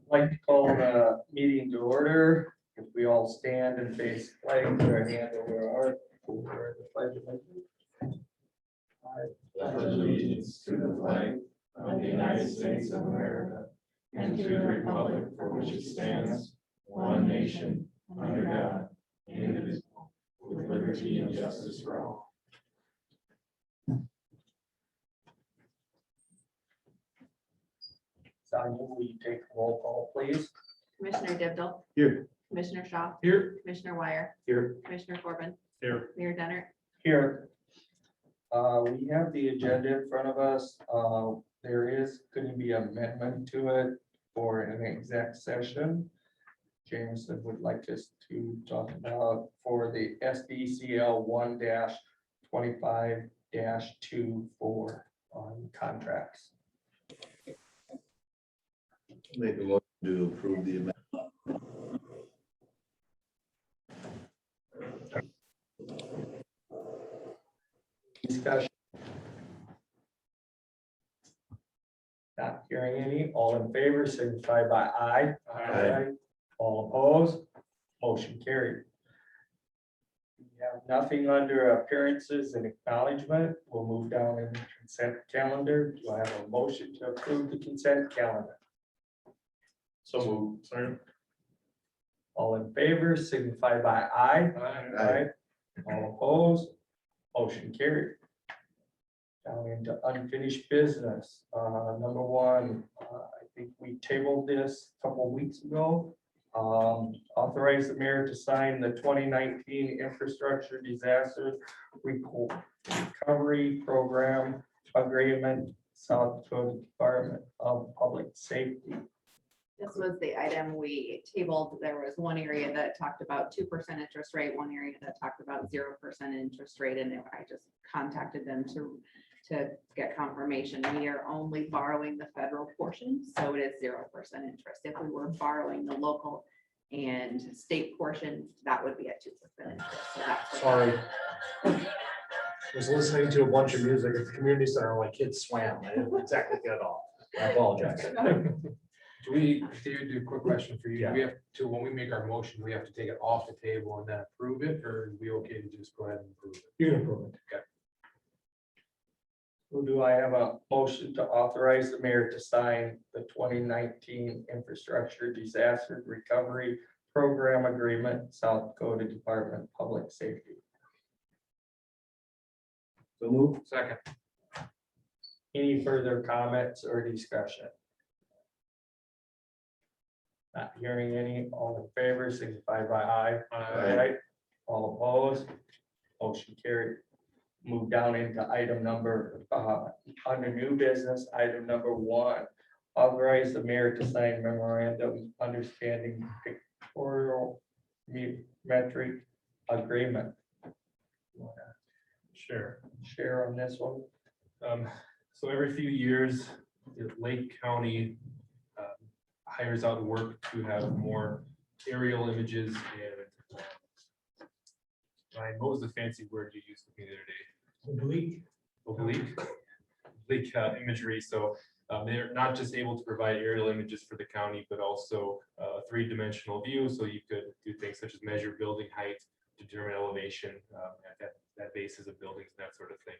Like to call the meeting to order. If we all stand and face the flag, put our hand over the pledge of allegiance. Pledge allegiance to the flag of the United States of America and to the republic for which it stands, one nation, under God, indivisible, with liberty and justice for all. Sonia, will you take a roll call, please? Commissioner Digital. Here. Commissioner Shaw. Here. Commissioner Wire. Here. Commissioner Corbin. Here. Mayor Denner. Here. We have the agenda in front of us. There is going to be an amendment to it for an exec session. Jameson would like us to talk about for the SDCL 1-25-24 on contracts. Make a motion to approve the amendment. Discussion. Not hearing any. All in favor, signify by aye. Aye. All opposed, motion carried. We have nothing under appearances and acknowledgement. We'll move down in the consent calendar. Do I have a motion to approve the consent calendar? So moved. Sorry. All in favor, signify by aye. Aye. All opposed, motion carried. Down into unfinished business. Number one, I think we tabled this a couple of weeks ago. Authorize the mayor to sign the 2019 infrastructure disaster recovery program agreement, South Dakota Department of Public Safety. This was the item we tabled. There was one area that talked about 2% interest rate, one area that talked about 0% interest rate, and I just contacted them to get confirmation. We are only borrowing the federal portion, so it is 0% interest. If we were borrowing the local and state portion, that would be at 2% interest. So that's what- Sorry. I was listening to a bunch of music at the community center, my kids swam. I didn't exactly get it all. I apologize. David, do a quick question for you. Yeah. We have to, when we make our motion, we have to take it off the table and then approve it, or are we okay to just go ahead and approve it? You can approve it. Who do I have a motion to authorize the mayor to sign the 2019 infrastructure disaster recovery program agreement, South Dakota Department of Public Safety? So move. Second. Any further comments or discussion? Not hearing any. All in favor, signify by aye. Aye. All opposed, motion carried. Move down into item number, under new business, item number 1. Authorize the mayor to sign memorandum understanding pictorial metric agreement. You wanna Sure. share on this one? So every few years, Lake County hires out work to have more aerial images and Ryan, what was the fancy word you used with me the other day? Oblique imagery. So they're not just able to provide aerial images for the county, but also a 3-dimensional view. So you could do things such as measure building height, determine elevation at bases of buildings, and that sort of thing.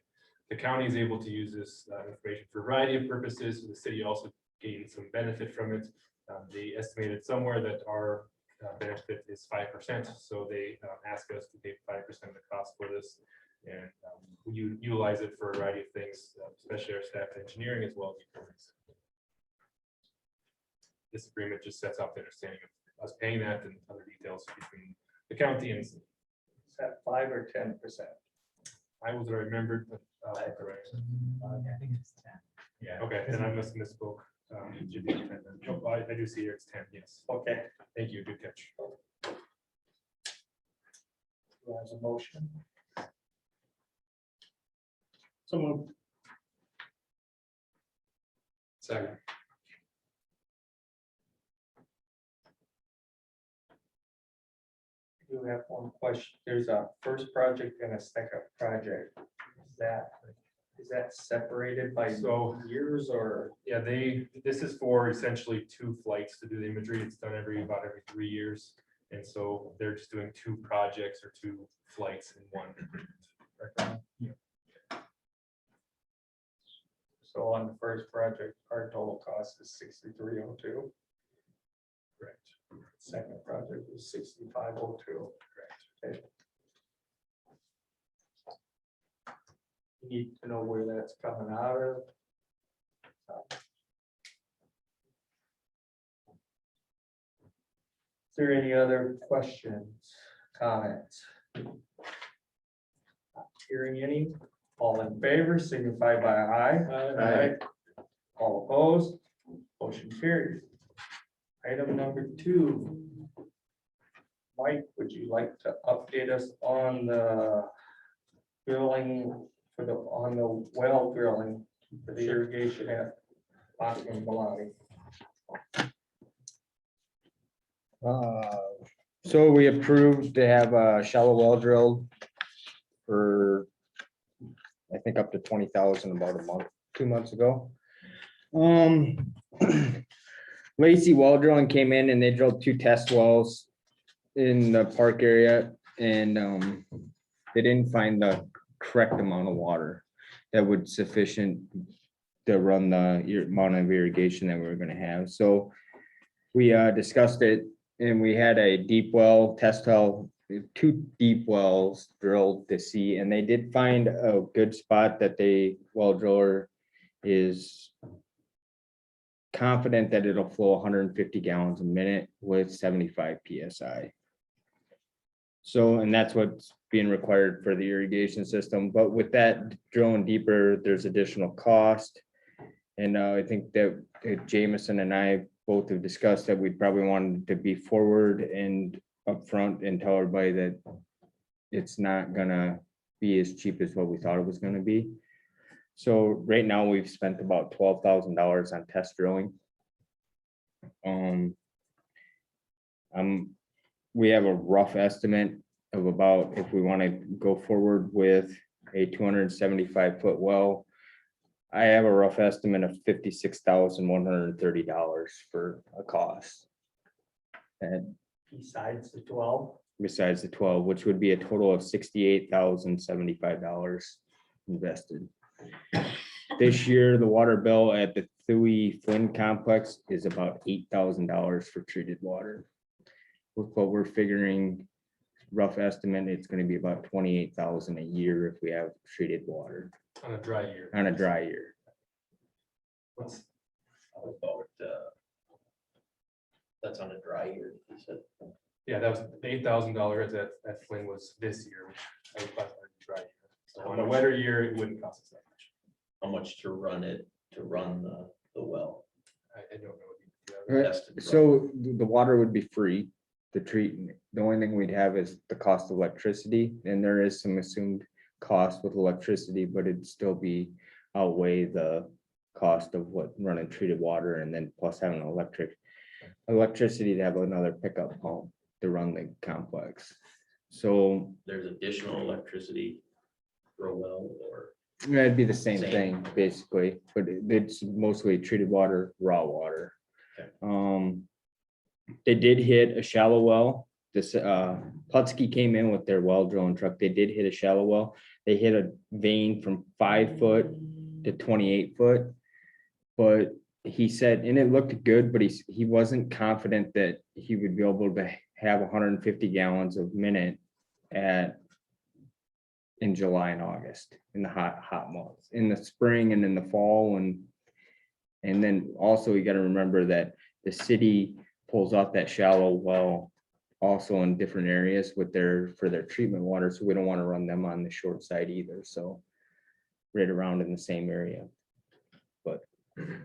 The county is able to use this information for a variety of purposes. The city also gained some benefit from it. They estimated somewhere that our benefit is 5%. So they ask us to pay 5% of the cost for this. And we utilize it for a variety of things, especially our staff engineering as well as utilities. This agreement just sets out the understanding of us paying that and other details between the county and Is that 5 or 10%? I was remembered, but correct. I think it's 10. Yeah, okay, then I must misspoke. It should be 10 then. Oh, I do see here it's 10, yes. Okay, Thank you, good catch. who has a motion? So moved. Second. I do have one question. There's a first project and a second project. Is that Is that separated by So, years or? yeah, this is for essentially 2 flights to do the imagery. It's done about every 3 years. And so they're just doing 2 projects or 2 flights in one. So on the first project, our total cost is 6,302. Correct. Second project is 6,502. Okay. You need to know where that's coming out of. Is there any other questions, comments? Not hearing any, all in favor signify by aye. Aye. All opposed, motion carries. Item number 2. Mike, would you like to update us on the drilling on the well drilling for the irrigation at Boston Maloney? So we approved to have a shallow well drilled for, I think, up to 20,000 about a month, 2 months ago. Lacey Well Drilling came in and they drilled 2 test wells in the park area, and they didn't find the correct amount of water that would sufficient to run the amount of irrigation that we were gonna have. So we discussed it, and we had a deep well test well, 2 deep wells drilled to see, and they did find a good spot that the well driller is confident that it'll flow 150 gallons a minute with 75 PSI. So, and that's what's being required for the irrigation system. But with that drilling deeper, there's additional cost. And I think that Jameson and I both have discussed that we probably wanted to be forward and upfront and tell everybody that it's not gonna be as cheap as what we thought it was gonna be. So right now we've spent about $12,000 on test drilling. We have a rough estimate of about, if we want to go forward with a 275-foot well, I have a rough estimate of $56,130 for a cost. And Besides the 12, besides the 12, which would be a total of $68,075 invested. This year, the water bill at the Thuy Flynn complex is about $8,000 for treated water. With what we're figuring, rough estimate, it's gonna be about 28,000 a year if we have treated water On a dry year. on a dry year. What's- That's on a dry year, you said. Yeah, that was the $8,000 that Flynn was this year, which I would classify as a dry year. So on a wetter year, it wouldn't cost us that much. How much to run the well? I don't know. What you Right, Tested, right? so the water would be free to treat. The only thing we'd have is the cost of electricity, and there is some assumed cost with electricity, but it'd still be outweigh the cost of what running treated water, and then plus having electricity to have another pickup pump to run the complex. So There's additional electricity for a well, or it'd be the same Same. thing, basically, but it's mostly treated water, raw water. Okay. They did hit a shallow well. This Putski came in with their well drilling truck. They did hit a shallow well. They hit a vein from 5 foot to 28 foot. But he said, and it looked good, but he wasn't confident that he would be able to have 150 gallons a minute in July and August, in the hot months. In the spring and in the fall, and then also you got to remember that the city pulls off that shallow well also in different areas for their treatment water, so we don't want to run them on the short side either. So right around in the same area.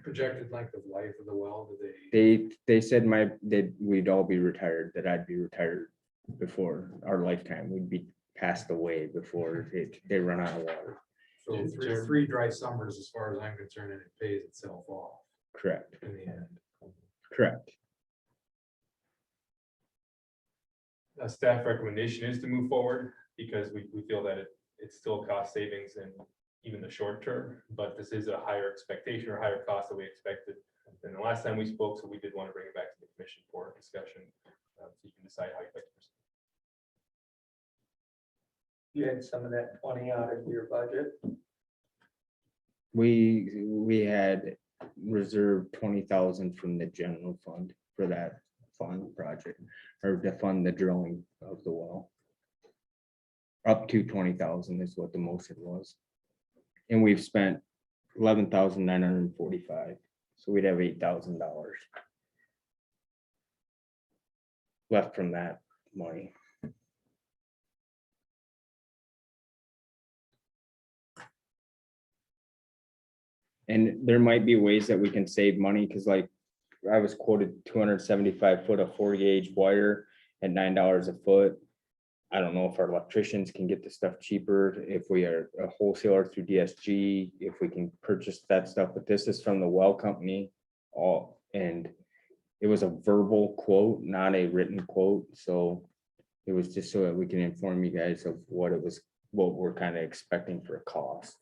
Projected length of life of the well, do they? They said that we'd all be retired, that I'd be retired before our lifetime. We'd be passed away before they run out of water. So three dry summers, as far as I'm concerned, and it pays itself off Correct, in the end. correct. Staff recommendation is to move forward because we feel that it's still cost savings and even the short term, but this is a higher expectation or higher cost that we expected than the last time we spoke, so we did want to bring it back to the commission for discussion. So you can decide how you'd like to proceed. You had some of that 20 out of your budget. We had reserved 20,000 from the general fund for that fund project, or to fund the drilling of the well. Up to 20,000 is what the motion was. And we've spent 11,945, so we'd have $8,000 left from that money. And there might be ways that we can save money, because like I was quoted 275 foot of 4 gauge wire at $9 a foot. I don't know if our electricians can get the stuff cheaper, if we are a wholesaler through DSG, if we can purchase that stuff, but this is from the well company. All, and it was a verbal quote, not a written quote, so it was just so that we can inform you guys of what it was, what we're kind of expecting for a cost,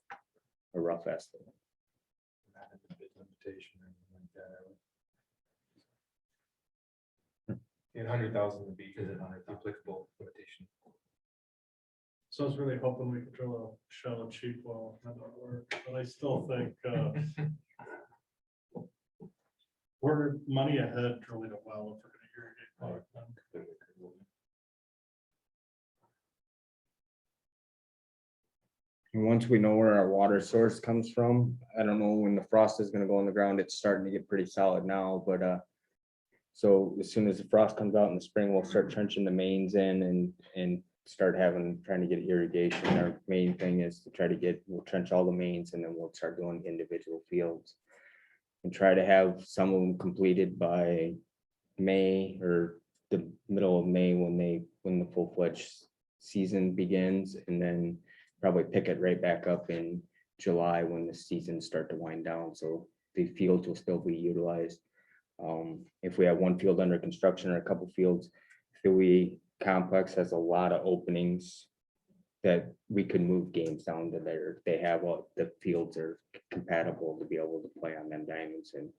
a rough estimate. And 100,000 would be applicable limitation. So I was really hoping we could drill a shallow cheap well, that would work, but I still think, we're money ahead drilling a well if we're gonna irrigate product. And once we know where our water source comes from, I don't know when the frost is gonna go in the ground, it's starting to get pretty solid now, but so as soon as the frost comes out in the spring, we'll start trenching the mains in and start trying to get irrigation. Our main thing is to try to we'll trench all the mains and then we'll start doing individual fields. And try to have some of them completed by May or the middle of May when the full-fledged season begins, and then probably pick it right back up in July when the seasons start to wind down, so the fields will still be utilized. If we have one field under construction or a couple fields, the complex has a lot of openings that we could move games down to there. They have the fields are compatible to be able to play on them diamonds, and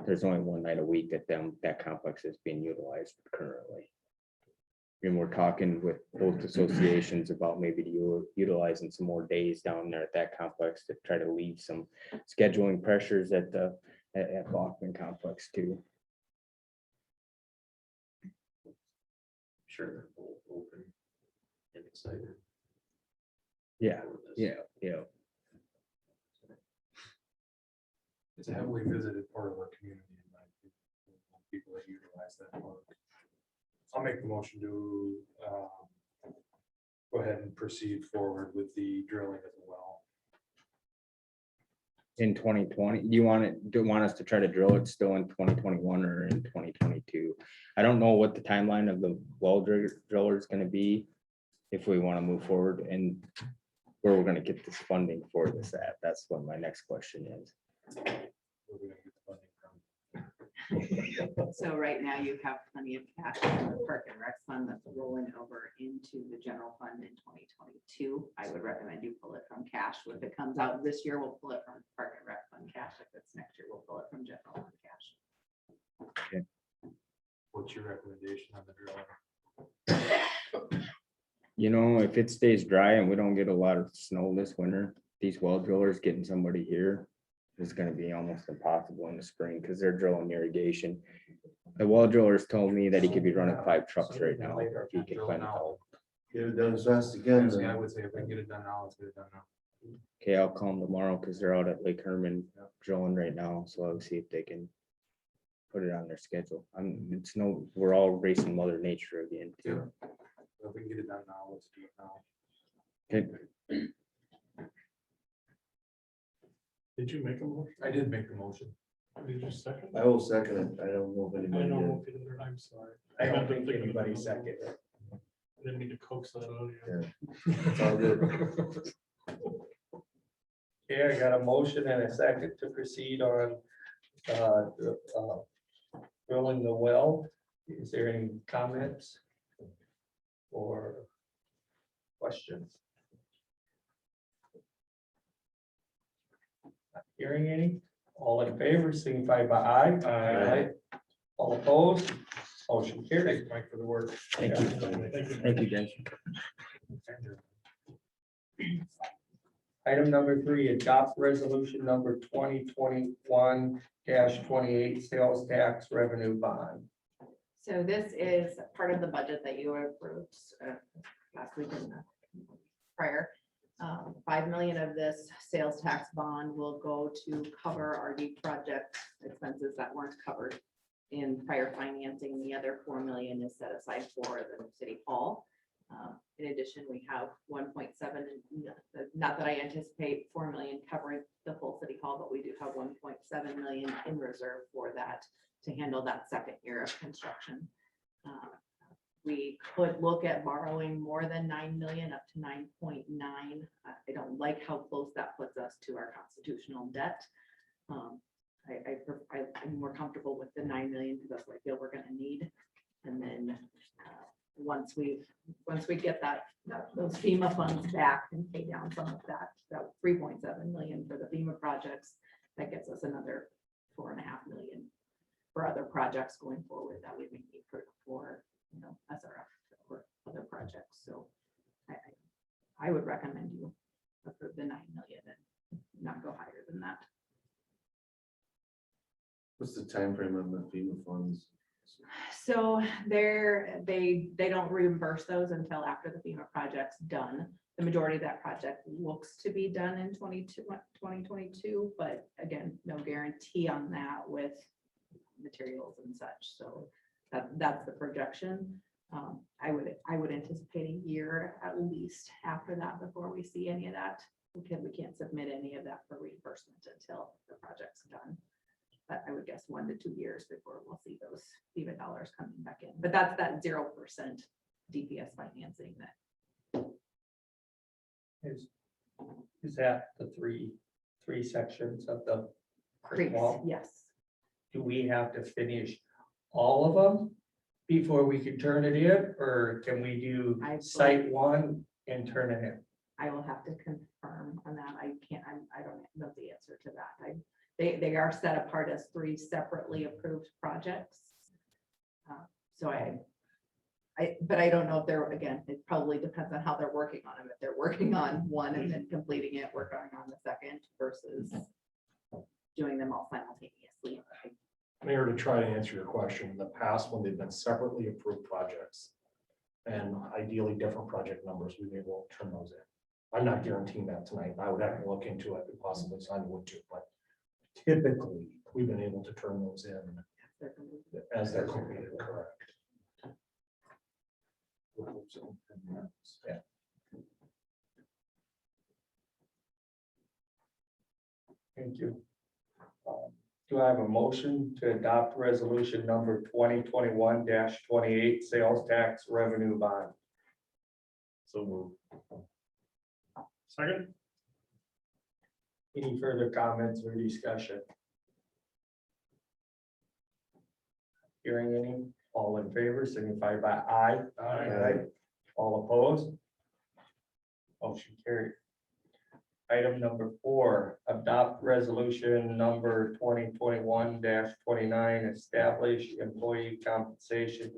there's only one night a week that complex is being utilized currently. And we're talking with both associations about maybe utilizing some more days down there at that complex to try to leave some scheduling pressures at Bachman complex too. Sure, they're both open and excited. Yeah. It's a heavily visited part of our community. In my opinion. People that utilize that park. I'll make the motion to go ahead and proceed forward with the drilling of the well. In 2020, do you want us to try to drill it still in 2021 or in 2022? I don't know what the timeline of the well driller is going to be, if we want to move forward, and where we're going to get this funding for this at. That's what my next question is. Where we're gonna get the funding from. So right now you have plenty of cash in the Park and Rec fund that's rolling over into the general fund in 2022. I would recommend you pull it from cash. If it comes out this year, we'll pull it from Park and Rec fund cash. If it's next year, we'll pull it from general fund cash. What's your recommendation on the drilling? You know, if it stays dry and we don't get a lot of snow this winter, these well drillers getting somebody here is going to be almost impossible in the spring because they're drilling irrigation. The well drillers told me that he could be running 5 trucks right now if he can find help. Get it done as fast as again. I would say if we can get it done now, let's get it done now. Okay, I'll call them tomorrow because they're out at Lake Herman drilling right now, so I'll see if they can put it on their schedule. We're all racing Mother Nature again too. If we can get it done now, let's do it now. Okay. Did you make a motion? I did make the motion. Did you second? I will second it. I don't know if I anybody don't did. know if you did, I'm sorry. I don't I've been think thinking anybody about it. seconded it. I didn't mean to coax that out of you. Yeah. It's all good. Okay, I got a motion and a second to proceed on drilling the well. Is there any comments or questions? Hearing any? All in favor, signify by aye. Aye. All opposed? Motion carries. Thanks, Mike, for the work. Thank you. Thank you, guys. Item number 3, adopt resolution number 2021-28 sales tax revenue bond. So this is part of the budget that you approved last week and prior. 5 million of this sales tax bond will go to cover RD project expenses that weren't covered in prior financing. The other 4 million is set aside for the city hall. In addition, we have 1.7, not that I anticipate 4 million covering the full city hall, but we do have 1.7 million in reserve for that to handle that second year of construction. We could look at borrowing more than 9 million up to 9.9. I don't like how close that puts us to our constitutional debt. I'm more comfortable with the 9 million because that's what I feel we're gonna need. And then once we get those FEMA funds back and pay down some of that 3.7 million for the FEMA projects, that gets us another 4.5 million for other projects going forward that we may need for SRF or other projects. So I would recommend you approve the 9 million and not go higher than that. What's the time frame on the FEMA funds? So they don't reimburse those until after the FEMA project's done. The majority of that project looks to be done in 2022, but again, no guarantee on that with materials and such. So that's the projection. I would anticipate a year at least after that before we see any of that. Because we can't submit any of that for reimbursement until the project's done. But I would guess 1 to 2 years before we'll see those FEMA dollars coming back in. But that's that 0% DPS financing that. Is that the three sections of the creek creeks. wall? Yes, Do we have to finish all of them before we can turn it in, or can we do I- site 1 and turn it in? I will have to confirm on that. I can't, I don't know the answer to that. They are set apart as 3 separately approved projects. So but I don't know if they're, again, it probably depends on how they're working on them. If they're working on one and then completing it, working on the second versus doing them all simultaneously. Mayor, to try to answer your question, in the past, when they've been separately approved projects and ideally different project numbers, we may well turn those in. I'm not guaranteeing that tonight. I would have to look into it and possibly sign would too, but typically, we've been able to turn those in as they're completed, correct? Yeah. Thank you. Do I have a motion to adopt resolution number 2021-28 sales tax revenue bond? So move. Second. Any further comments or discussion? Hearing any? All in favor, signify by aye. Aye. All opposed? Motion carried. Item number 4, adopt resolution number 2021-29, establish employee compensation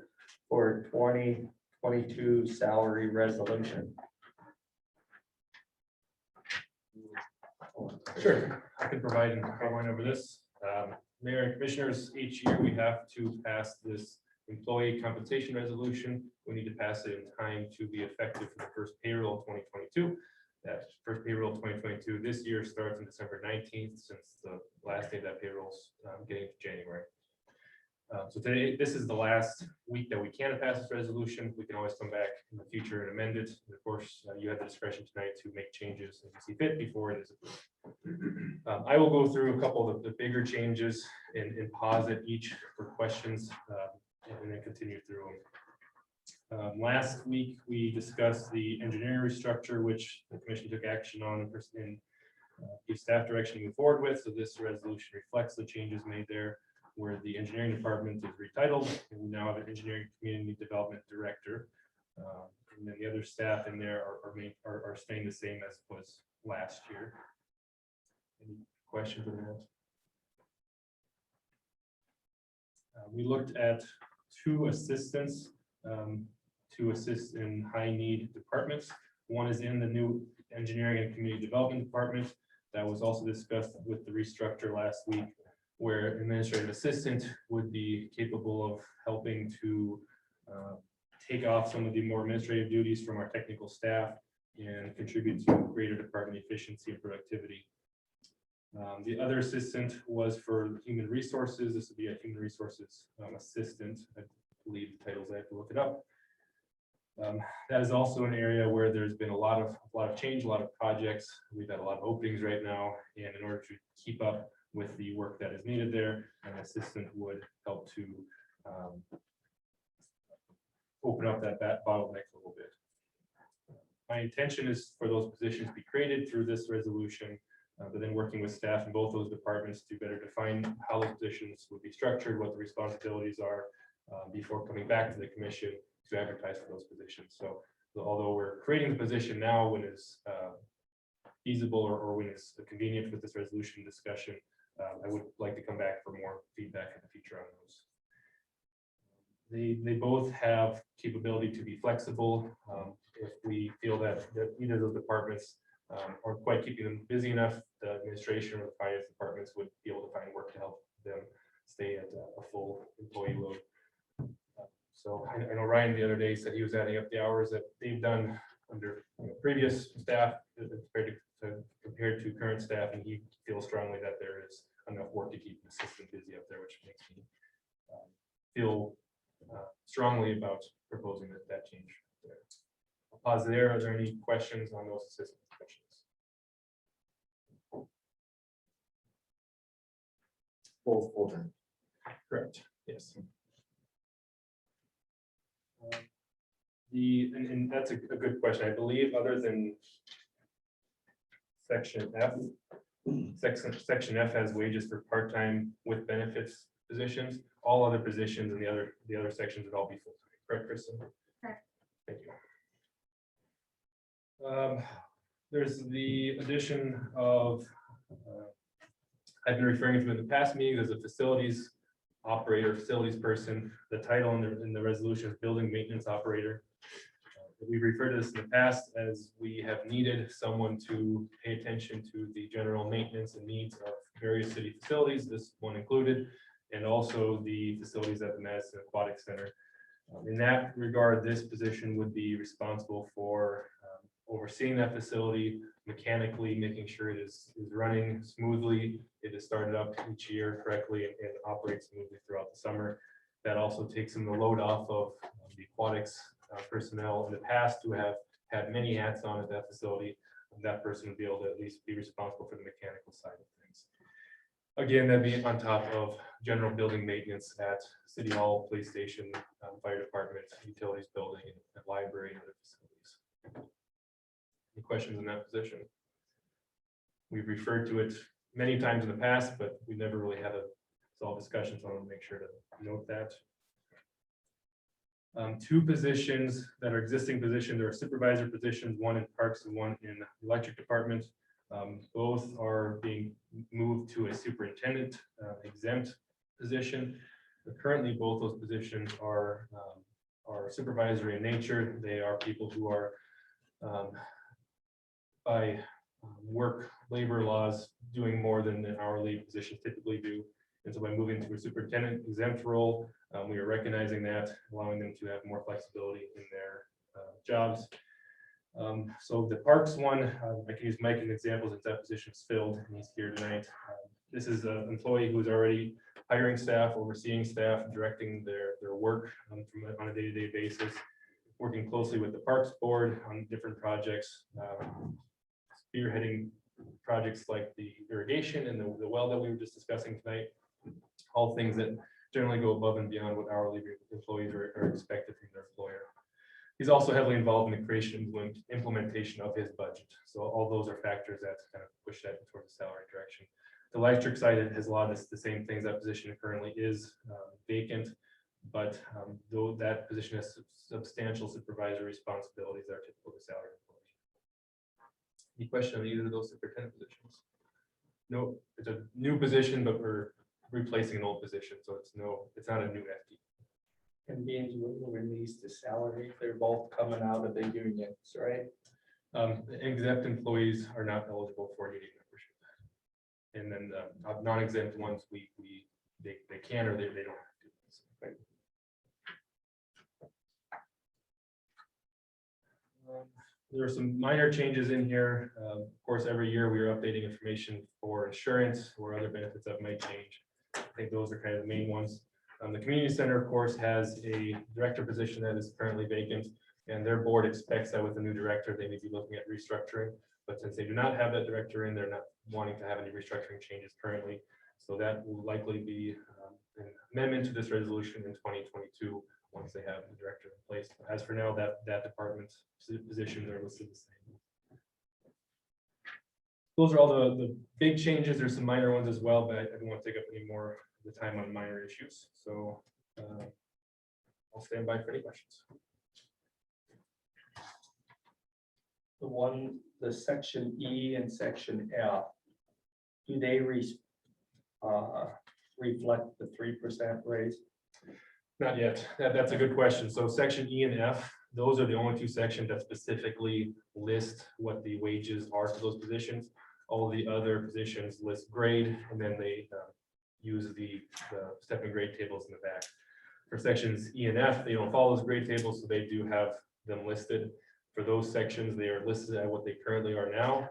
for 2022 salary resolution. Sure, I can provide an outline over this. Mayor and commissioners, each year we have to pass this employee compensation resolution. We need to pass it in time to be effective for the first payroll of 2022. That first payroll of 2022 this year starts on December 19th, since the last day of that payroll's getting to January. So today, this is the last week that we can pass this resolution. We can always come back in the future and amend it. And of course, you have the discretion tonight to make changes as you see fit before it is approved. I will go through a couple of the bigger changes and pause at each for questions and then continue through them. Last week, we discussed the engineering restructure, which the commission took action on and gave staff direction to move forward with. So this resolution reflects the changes made there, where the engineering department is retitled, and we now have an engineering community development director. And then the other staff in there are staying the same as was last year. Any questions on that? We looked at 2 assistants to assist in high need departments. One is in the new engineering and community development department. That was also discussed with the restructure last week, where administrative assistant would be capable of helping to take off some of the more administrative duties from our technical staff and contribute to greater department efficiency and productivity. The other assistant was for human resources. This would be a human resources assistant. I believe the titles, I have to look it up. That is also an area where there's been a lot of change, a lot of projects. We've had a lot of openings right now, and in order to keep up with the work that is needed there, an assistant would help to open up that bottleneck a little bit. My intention is for those positions to be created through this resolution, but then working with staff in both those departments to better define how those positions would be structured, what the responsibilities are, before coming back to the commission to advertise for those positions. So although we're creating the position now when it's feasible or when it's convenient with this resolution discussion, I would like to come back for more feedback in the future on those. They both have capability to be flexible. If we feel that either of those departments aren't quite keeping them busy enough, the administration or the finance departments would be able to find work to help them stay at a full employee load. So I know Ryan the other day said he was adding up the hours that they've done under previous staff compared to current staff, and he feels strongly that there is enough work to keep an assistant busy up there, which makes me feel strongly about proposing that change. I'll pause there. Are there any questions on those assistant questions? Both full-time. Correct. Yes. And that's a good question. I believe other than section F, section F has wages for part-time with benefits positions. All other positions in the other sections would all be full-time. Correct, Kristen? Correct. Thank you. There's the addition of, I've been referring to in the past meetings as a facilities operator, facilities person. The title in the resolution is building maintenance operator. We've referred to this in the past as we have needed someone to pay attention to the general maintenance and needs of various city facilities, this one included, and also the facilities at the Madison Aquatic Center. In that regard, this position would be responsible for overseeing that facility, mechanically making sure it is running smoothly, it is started up each year correctly, and operates smoothly throughout the summer. That also takes some of the load off of the aquatics personnel in the past who have had many hats on at that facility. That person would be able to at least be responsible for the mechanical side of things. Again, that'd be on top of general building maintenance at City Hall, police station, fire department, utilities building, and library and other facilities. Any questions in that position? We've referred to it many times in the past, but we never really had a solid discussion, so I want to make sure to note that. 2 positions that are existing positions are supervisor positions, one in parks and one in electric department. Both are being moved to a superintendent exempt position. But currently, both those positions are supervisory in nature. They are people who are by work labor laws doing more than the hourly positions typically do. And so by moving to a superintendent exempt role, we are recognizing that, allowing them to have more flexibility in their jobs. So the parks one, I can use Mike as an example since that position is filled and he's here tonight. This is an employee who is already hiring staff, overseeing staff, directing their work on a day-to-day basis, working closely with the Parks Board on different projects, spearheading projects like the irrigation and the well that we were just discussing tonight. All things that generally go above and beyond what hourly employees are expected from their employer. He's also heavily involved in the creation and implementation of his budget. So all those are factors that kind of push that towards the salary direction. The electric side has a lot of the same things. That position currently is vacant, but though that position has substantial supervisory responsibilities that are typical of a salary employee. Any question on either of those superintendent positions? no, it's a new position, but we're replacing an old position, so it's not a new FTE. And being we're moving these to salary, they're both coming out of the unions, right? Exempt employees are not eligible for union membership. And then non-exempt ones, they can or they don't have to. Right. There are some minor changes in here. Of course, every year we are updating information for insurance or other benefits that might change. I think those are kind of the main ones. The community center, of course, has a director position that is currently vacant, and their board expects that with a new director, they may be looking at restructuring. But since they do not have that director in, they're not wanting to have any restructuring changes currently. So that will likely be an amendment to this resolution in 2022 once they have the director in place. As for now, that department's positions are listed the same. Those are all the big changes. There's some minor ones as well, but I don't want to take up any more of the time on minor issues. So I'll stand by for any questions. The section E and section F, do they reflect the 3% raise? Not yet. That's a good question. So section E and F, those are the only two sections that specifically list what the wages are for those positions. All the other positions list grade, and then they use the step and grade tables in the back. For sections E and F, they don't follow those grade tables, so they do have them listed. For those sections, they are listed at what they currently are now.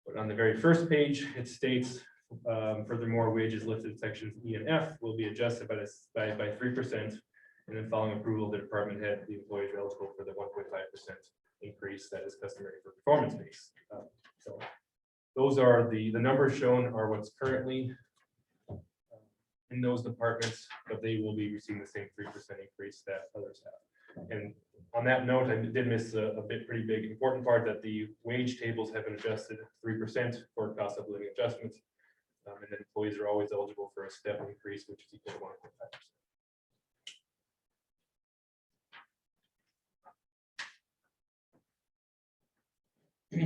But on the very first page, it states, furthermore, wages listed in sections E and F will be adjusted by 3%. And then following approval of the department head, the employees are eligible for the 1.5% increase that is customary for performance based. So those are the numbers shown are what's currently in those departments, but they will be receiving the same 3% increase that others have. And on that note, I did miss a pretty big important part that the wage tables have been adjusted 3% for cost of living adjustments. And then employees are always eligible for a step increase, which is equal to 1.5%. We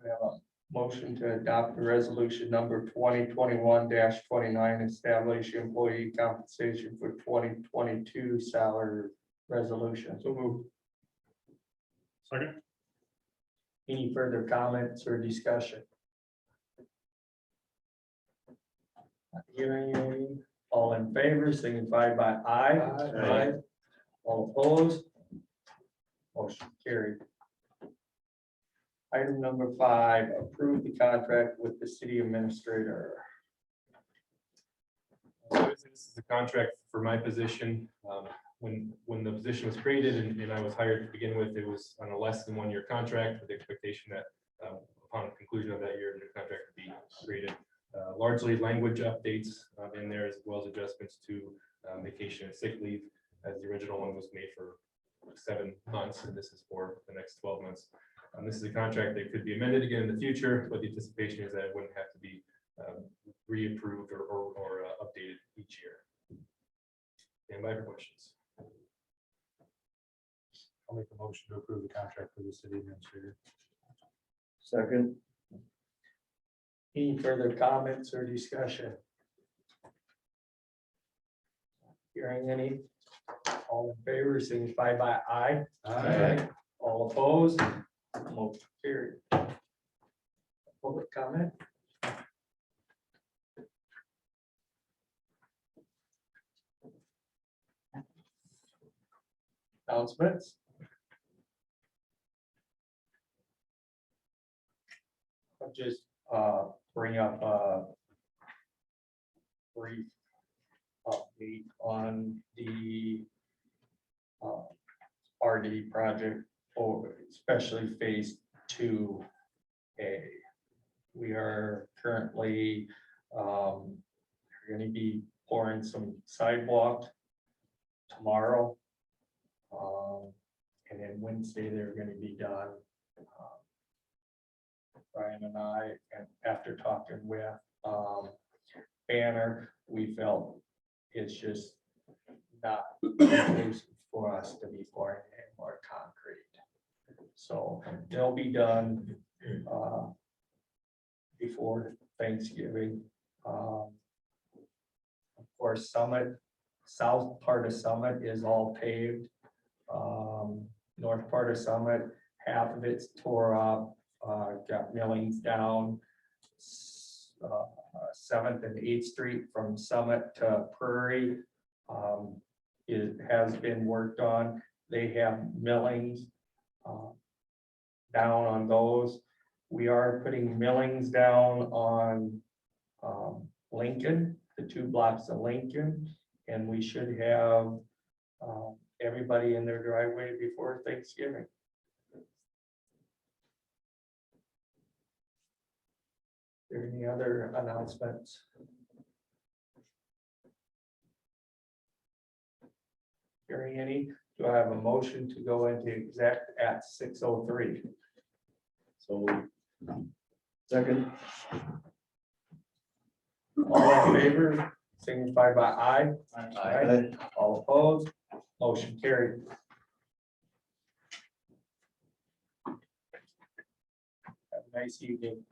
have a motion to adopt the resolution number 2021-29, establish employee compensation for 2022 salary resolution. So move. Second. Any further comments or discussion? Not hearing any. All in favor, signify by aye. Aye. All opposed? Motion carried. Item number 5, approve the contract with the city administrator. So this is the contract for my position. When the position was created and I was hired to begin with, it was on a less than 1 year contract with the expectation that upon the conclusion of that year, the new contract would be created. Largely language updates in there as well as adjustments to vacation and sick leave, as the original one was made for 7 months, and this is for the next 12 months. This is a contract that could be amended again in the future, but the anticipation is that it wouldn't have to be reapproved or updated each year. Stand by for questions. I'll make a motion to approve the contract for the city administrator. Second. Any further comments or discussion? Hearing any? All in favor, signify by aye. Aye. All opposed? Motion carried. Public comment? Announcements? I'll just bring up a brief update on the RD project, or especially phase 2A. We are currently going to be pouring some sidewalk tomorrow. And then Wednesday, they're going to be done. Brian and I, and after talking with Banner, we felt it's just not inclusive for us to be pouring any more concrete. So they'll be done before Thanksgiving. Of course, Summit, south part of Summit is all paved. North part of Summit, half of it's tore up, got millings down. 7th and 8th Street from Summit to Prairie. It has been worked on. They have millings down on those. We are putting millings down on Lincoln, the 2 blocks of Lincoln, and we should have everybody in their driveway before Thanksgiving. There any other announcements? Hearing any, do I have a motion to go into exec at 6:03? So. Second. All in favor, signify by aye. Aye. All opposed, motion carried. Have a nice evening.